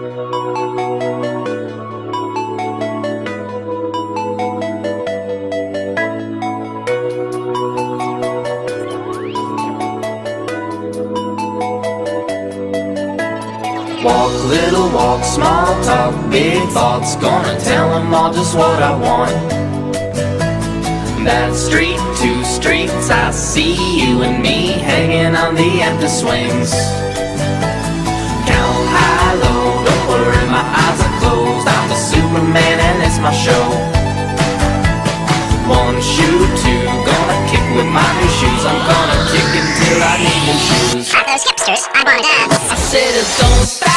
Walk, little walk, small talk, big thoughts. Gonna tell them all just what I want. That street, two streets, I see you and me hanging on the empty swings. Count high, low, don't worry, my eyes are closed. I'm the Superman and it's my show. One shoe, two, gonna kick with my new shoes. I'm gonna kick until I need new shoes. At those hipsters, I wanna dance. I said it don't stop.